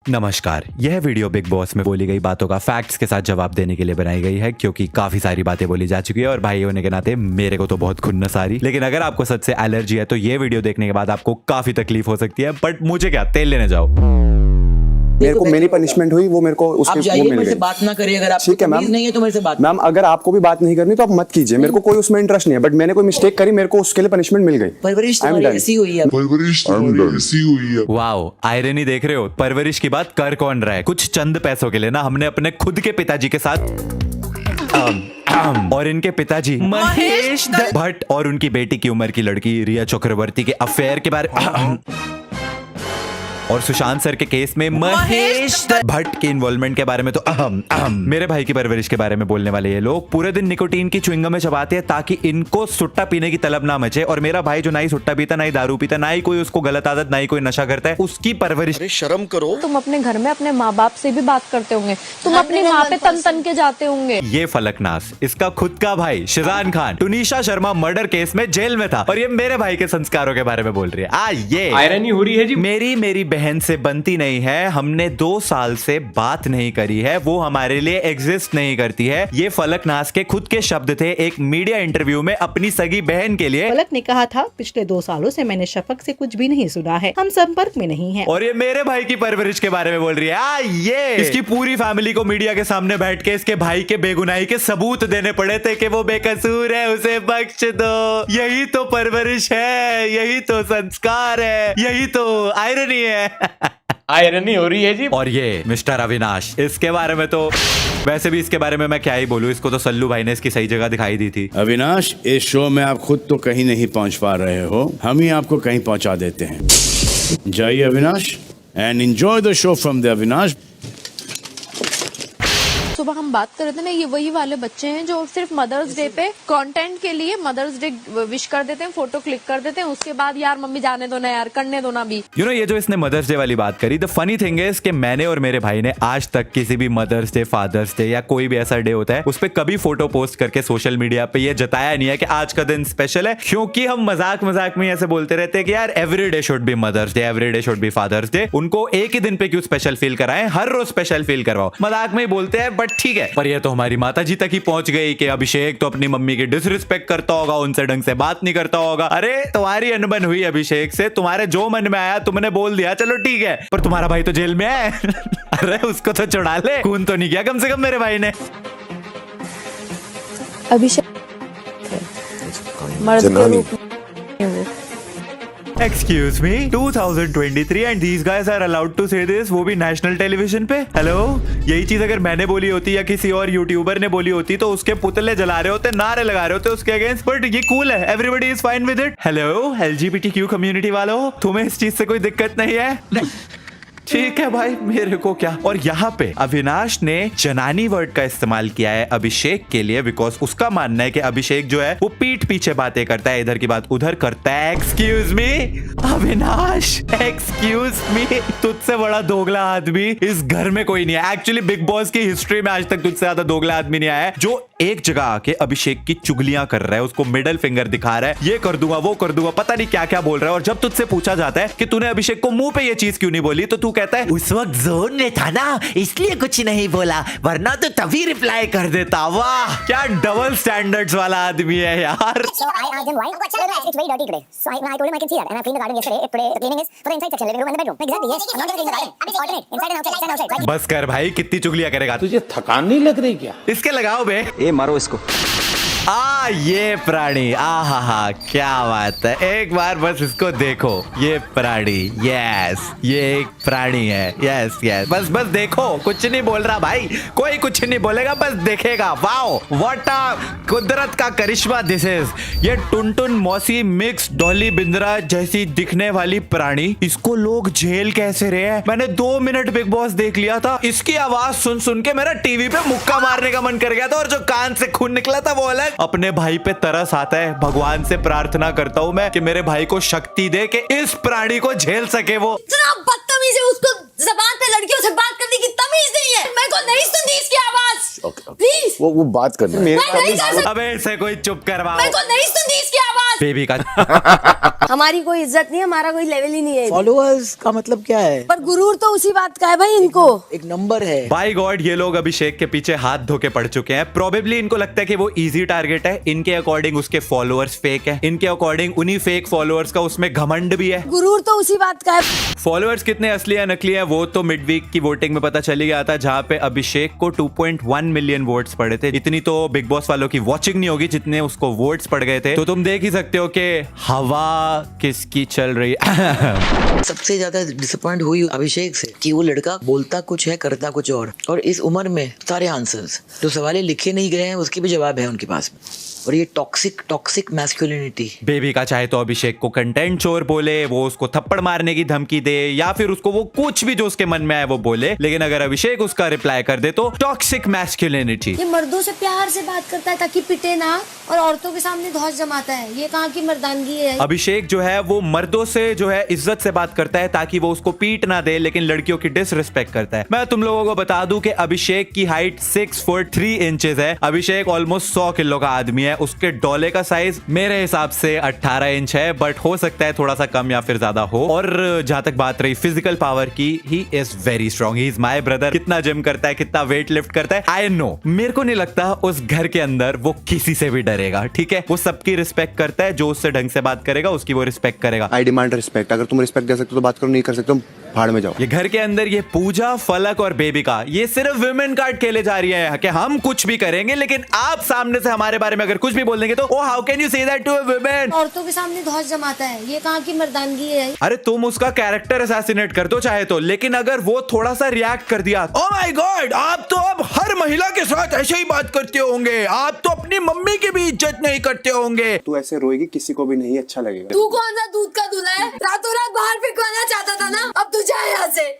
नमस्कार, यह video big boss में बोली गई बातों का फैक्ट्स के साथ जवाब देने के लिए बनाई गई है, क्योंकि काफी सारी बातें बोली जा चुकी है और भाई होने के नाते मेरे को तो बहुत खुन्नस आ रही। लेकिन अगर आपको सच से एलर्जी है तो ये वीडियो देखने के बाद आपको काफी तकलीफ हो सकती है, बट मुझे क्या, तेल लेने जाओ। मेरे को मेरी पनिशमेंट हुई, वो मेरे को उसके वो मिल गई। बात ना करिए, अगर आपको तमीज नहीं है तो मेरे से बात। मैम अगर आपको भी बात नहीं करनी तो आप मत कीजिए, मेरे को कोई उसमें इंटरेस्ट नहीं है, बट मैंने कोई मिस्टेक करी, मेरे को उसके लिए पनिशमेंट मिल गई। परवरिश तुम्हारी ऐसी हुई है। वाओ, आयरनी देख रहे हो? परवरिश की बात कर कौन रहा है? कुछ चंद पैसों के लिए ना हमने अपने खुद के पिताजी के साथ और इनके पिताजी महेश भट्ट और उनकी बेटी की उम्र की लड़की रिया चक्रवर्ती के अफेयर के बारे और सुशांत सर के केस में महेश भट्ट के इन्वॉल्वमेंट के बारे में तो मेरे भाई की परवरिश के बारे में बोलने वाले ये लोग पूरे दिन निकोटीन की च्युइंगम में चबाते हैं ताकि इनको सुट्टा पीने की तलब ना मचे। और मेरा भाई जो ना ही सुट्टा पीता, ना ही दारू पीता, ना ही कोई उसको गलत आदत, ना ही कोई नशा करता है, उसकी परवरिश। शर्म करो। तुम अपने घर में अपने माँ बाप से भी बात करते होंगे, तुम अपनी माँ पे तन तन के जाते होंगे। ये फलकनास, इसका खुद का भाई शिजान खान टुनीशा शर्मा मर्डर केस में जेल में था और ये मेरे भाई के संस्कारों के बारे में बोल रही है। ये आयरनी हो रही है जी। मेरी बहन से बनती नहीं है, हमने 2 साल से बात नहीं करी है, वो हमारे लिए एग्जिस्ट नहीं करती है। ये फलकनास के खुद के शब्द थे एक मीडिया इंटरव्यू में अपनी सगी बहन के लिए। फलक ने कहा था, पिछले 2 सालों से मैंने शफक से कुछ भी नहीं सुना है, हम संपर्क में नहीं हैं। और ये मेरे भाई की परवरिश के बारे में बोल रही है। ये इसकी पूरी फैमिली को मीडिया के सामने बैठ के इसके भाई के बेगुनाही के सबूत देने पड़े थे कि वो बेकसूर है, उसे बख्श दो। यही तो परवरिश है, यही तो संस्कार है, यही तो आयरनी है। आयरनी हो रही है जी। और ये मिस्टर अविनाश, इसके बारे में तो वैसे भी इसके बारे में मैं क्या ही बोलूं, इसको तो सल्लू भाई ने इसकी सही जगह दिखाई दी थी। अविनाश, इस शो में आप खुद तो कहीं नहीं पहुंच पा रहे हो, हम ही आपको कहीं पहुंचा देते हैं। जाइए Avinash, and enjoy the show from the Avinash. सुबह हम बात कर रहे थे ना, ये वही वाले बच्चे हैं जो सिर्फ मदर्स डे पे कंटेंट के लिए मदर्स डे विश कर देते हैं, फोटो क्लिक कर देते हैं, उसके बाद यार मम्मी जाने दो ना यार, करने दो ना भी। ये जो इसने मदर्स डे वाली बात करी, द फनी थिंग इज कि मैंने और मेरे भाई ने आज तक किसी भी मदर्स डे, फादर्स डे या कोई भी ऐसा डे होता है उस पर कभी फोटो पोस्ट करके सोशल मीडिया पे ये जताया नहीं है कि आज का दिन स्पेशल है, क्योंकि हम मजाक में ऐसे बोलते रहते हैं कि यार every day should be mother's day, every day should be father's day. उनको एक ही दिन पे क्यों स्पेशल फील कराएं, हर रोज स्पेशल फील करवाओ। मजाक में ही बोलते हैं, बट ठीक है। पर ये तो हमारी माताजी तक ही पहुंच गई कि अभिषेक तो अपनी मम्मी की डिसरिस्पेक्ट करता होगा, उनसे ढंग से बात नहीं करता होगा। अरे तुम्हारी अनबन हुई अभिषेक से, तुम्हारे जो मन में आया तुमने बोल दिया, चलो ठीक है, पर तुम्हारा भाई तो जेल में है। अरे उसको तो छुड़ा ले, खून तो नहीं किया कम से कम मेरे भाई ने। अभिषेक मर्द के रूप में Excuse me, 2023 and these guys are allowed to say this, वो भी नेशनल टेलीविजन पे। हेलो, यही चीज अगर मैंने बोली होती या किसी और यूट्यूबर ने बोली होती तो उसके पुतले जला रहे होते, नारे लगा रहे होते उसके अगेंस्ट, बट ये कूल है, everybody is fine with it. Hello LGBTQ community वालों, तुम्हें इस चीज से कोई दिक्कत नहीं है? ठीक है भाई, मेरे को क्या। और यहाँ पे अविनाश ने जनानी वर्ड का इस्तेमाल किया है अभिषेक के लिए, बिकॉज उसका मानना है कि अभिषेक जो है वो पीठ पीछे बातें करता है, इधर की बात उधर करता है। Excuse me Avinash, excuse me, तुझसे बड़ा दोगला आदमी इस घर में कोई नहीं है। एक्चुअली बिग बॉस की हिस्ट्री में आज तक तुझसे ज्यादा दोगला आदमी नहीं आया है जो एक जगह आके अभिषेक की चुगलियां कर रहा है, उसको मिडल फिंगर दिखा रहा है, ये कर दूंगा, वो कर दूंगा, पता नहीं क्या क्या बोल रहा है। और जब तुझसे पूछा जाता है कि तूने अभिषेक को मुंह पे ये चीज क्यों नहीं बोली, तो तू कहता है उस वक्त जोन में था ना, इसलिए कुछ नहीं बोला, वरना तो तभी रिप्लाई कर देता। वाह, क्या डबल स्टैंडर्ड्स वाला आदमी है यार। So I asked him why. It's very dirty today. So I told him I can see that, and I cleaned the garden yesterday. Today the cleaning is for the inside section, living room and the bedroom. Exactly. Yes. I'm not going to clean the garden. It's alternate, inside and outside, inside and outside. बस कर भाई, कितनी चुगलियां करेगा? तुझे थकान नहीं लग रही क्या? इसके लगाओ बे। ए मारो इसको। ये प्राणी, हा, क्या बात है। एक बार बस इसको देखो, ये प्राणी, यस, ये एक प्राणी है, यस, बस देखो, कुछ नहीं बोल रहा भाई, कोई कुछ नहीं बोलेगा, बस देखेगा। वाओ, व्हाट अ कुदरत का करिश्मा दिस इज। ये टुनटुन मौसी मिक्स डॉली बिंद्रा जैसी दिखने वाली प्राणी, इसको लोग झेल कैसे रहे हैं? मैंने 2 मिनट बिग बॉस देख लिया था, इसकी आवाज सुन के मेरा टीवी पे मुक्का मारने का मन कर गया था, और जो कान से खून निकला था वो अलग। अपने भाई पे तरस आता है, भगवान से प्रार्थना करता हूँ मैं कि मेरे भाई को शक्ति दे कि इस प्राणी को झेल सके। वो जनाब बदतमीज है, उसको जबान पे लड़कियों से बात करने की तमीज नहीं है। मेरे को नहीं सुनती इसकी आवाज। प्लीज वो बात करना अबे इसे कोई चुप करवाओ। मेरे को नहीं सुनती इसकी आवाज। बेबी का हमारी कोई इज्जत नहीं है, हमारा कोई लेवल ही नहीं है। फॉलोअर्स का मतलब क्या है? पर गुरूर तो उसी बात का है भाई इनको। एक नंबर है। बाय गॉड ये लोग अभिषेक के पीछे हाथ धो के पड़ चुके हैं। प्रोबेबली इनको लगता है कि वो इजी टारगेट है। इनके अकॉर्डिंग उसके फॉलोअर्स फेक है। इनके अकॉर्डिंग उन्हीं फेक फॉलोअर्स का उसमें घमंड भी है। गुरूर तो उसी बात का है। फॉलोअर्स कितने असली है नकली है वो तो मिड वीक की वोटिंग में पता चली गया था, जहां पे अभिषेक को 2.1 मिलियन वोट्स पड़े थे। इतनी तो बिग बॉस वालों की वॉचिंग नहीं होगी जितने उसको वोट्स पड़ गए थे। तो तुम देख ही सकते हो कि हवा किसकी चल रही है। सबसे ज्यादा डिसअपॉइंट हुई अभिषेक से कि वो लड़का बोलता कुछ है करता कुछ और इस उम्र में सारे आंसर्स जो सवाल लिखे नहीं गए हैं उसके भी जवाब है उनके पास में। और ये टॉक्सिक मैस्कुलिनिटी। बेबी का चाहे तो अभिषेक को कंटेंट चोर बोले, वो उसको थप्पड़ मारने की धमकी दे, या फिर उसको वो कुछ भी जो उसके मन में आए वो बोले, लेकिन अगर अभिषेक उसका रिप्लाई कर दे तो टॉक्सिक मैस्कुलिनिटी। ये मर्दों से प्यार से बात करता है ताकि पिटे ना, और औरतों के सामने धौंस जमाता है। ये कहाँ की मर्दानगी है? अभिषेक जो है वो मर्दों से जो है इज्जत से बात करता है ताकि वो उसको पीट ना दे, लेकिन लड़कियों की डिसरिस्पेक्ट करता है। मैं तुम लोगों को बता दूं कि अभिषेक की हाइट 6 फुट 3 इंचेस है। अभिषेक ऑलमोस्ट 100 किलो का आदमी है। उसके डोले का साइज मेरे हिसाब से 18 इंच है, बट हो सकता है थोड़ा सा कम या फिर ज्यादा हो। और जहां तक बात रही फिजिकल पावर की, he is very strong, he is my brother. कितना जिम करता है, कितना वेट लिफ्ट करता है, आई नो। मेरे को नहीं लगता उस घर के अंदर वो किसी से भी डरेगा, ठीक है। वो सबकी रिस्पेक्ट करता है, जो उससे ढंग से बात करेगा उसकी वो रिस्पेक्ट करेगा। आई डिमांड रिस्पेक्ट। अगर तुम रिस्पेक्ट दे सकते हो तो बात करो, नहीं कर सकते हो भाड़ में जाओ। ये घर के अंदर ये पूजा, फलक और बेबी का ये सिर्फ विमेन कार्ड खेले जा रही है कि हम कुछ भी करेंगे, लेकिन आप सामने से हमारे बारे में अगर कुछ भी बोल देंगे तो oh how can you say that to a woman. औरतों के सामने धौंस जमाता है। ये कहाँ की मर्दानगी है? अरे तुम उसका कैरेक्टर असैसिनेट कर दो चाहे तो, लेकिन अगर वो थोड़ा सा रिएक्ट कर दिया, ओ माय गॉड आप तो अब हर महिला के साथ ऐसे ही बात करते होंगे, आप तो अपनी मम्मी की भी इज्जत नहीं करते होंगे। तू ऐसे रोएगी किसी को भी नहीं अच्छा लगेगा। तू कौन सा दूध का दूल्हा है? रातों रात बाहर फेंकवाना चाहता था ना, अब तू जा यहाँ से।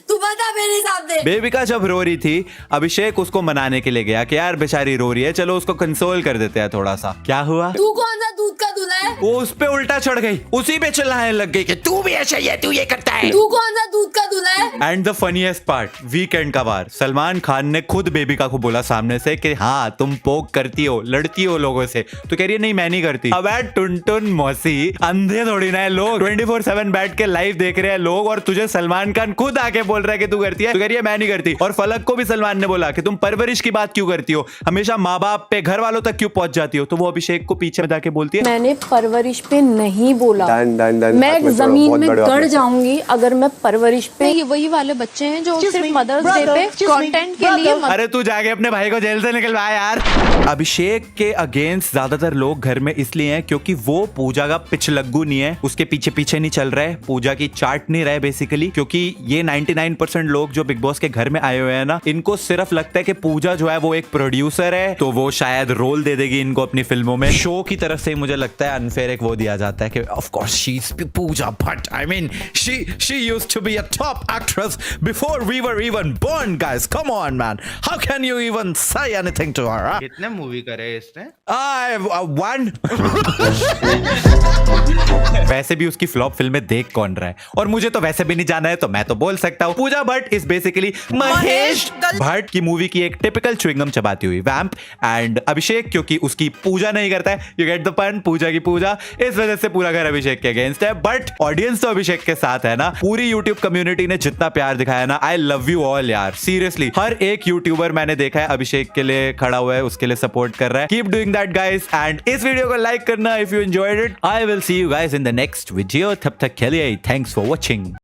तू बता मेरे सामने। बेबिका जब रो रही थी, अभिषेक उसको मनाने के लिए गया कि यार बेचारी रो रही है, चलो उसको कंसोल कर देते हैं थोड़ा सा। क्या हुआ? तू कौन सा दूध का दूल्हा है? वो उस पे उल्टा चढ़ गई, उसी पे चिल्लाने लग गई कि तू भी ऐसा ही है, तू ये करता है। तू कौन सा दूध का दूल्हा है? And the funniest part, weekend का बार सलमान खान ने खुद बेबिका को बोला सामने से कि हाँ तुम पोक करती हो, लड़ती हो लोगों से, तो कह रही है नहीं मैं नहीं करती। अब टुनटुन मौसी अंधे थोड़ी ना है, लोग 24/7 बैठ के लाइव देख रहे हैं लोग, और तुझे सलमान खान खुद आके बोल रहा है कि तू करती है, तो कह रही है मैं नहीं करती। और फलक को भी सलमान ने बोला कि तुम परवरिश की बात क्यों करती हो, हमेशा माँ बाप पे घर वालों तक क्यों पहुंच जाती हो, तो वो अभिषेक को पीछे में जाके बोलती है मैंने परवरिश पे नहीं बोला। डन, मैं जमीन में गड़ जाऊंगी अगर मैं परवरिश पे। ये वही वाले बच्चे हैं जो सिर्फ मदर्स डे पे कंटेंट के लिए अरे तू जाके अपने भाई को जेल से निकलवा यार। अभिषेक के अगेंस्ट ज्यादातर लोग घर में इसलिए हैं क्योंकि वो पूजा का पिछलग्गू नहीं है, उसके पीछे पीछे नहीं चल रहा है, पूजा की चाट नहीं रहे बेसिकली। क्योंकि ये 99% लोग जो बिग बॉस के घर में आए हुए हैं ना, इनको सिर्फ लगता है कि पूजा जो है वो एक प्रोड्यूसर है, तो वो शायद रोल दे देगी इनको अपनी फिल्मों में। शो की तरफ से मुझे लगता है अनफेयर एक वो दिया जाता है कि of course she is Pooja Bhatt, I mean she used to be a top actress before we were even born guys, come on man, how can you even say anything to her. कितने movie करे इसने? One वैसे भी उसकी flop फिल्में देख कौन रहा है, और मुझे तो वैसे भी नहीं जाना है, तो मैं तो बोल सकता हूँ पूजा भट्ट इज बेसिकली महेश भट्ट की मूवी की एक टिपिकल च्युइंगम चबाती हुई वैम्प। एंड अभिषेक क्योंकि उसकी पूजा नहीं करता है, यू गेट द पॉइंट, पूजा की पूजा, इस वजह से पूरा घर अभिषेक के अगेंस्ट है। बट ऑडियंस तो अभिषेक के साथ है ना। पूरी यूट्यूब कम्युनिटी ने जितना प्यार दिखाया ना, आई लव यू ऑल यार, सीरियसली। हर एक यूट्यूबर मैंने देखा है अभिषेक के लिए खड़ा हुआ है, उसके लिए सपोर्ट कर रहा है। Keep doing that guys, and इस वीडियो को लाइक करना if you enjoyed it. I will see you guys in the next video, तब तक के लिए थैंक्स फॉर वॉचिंग।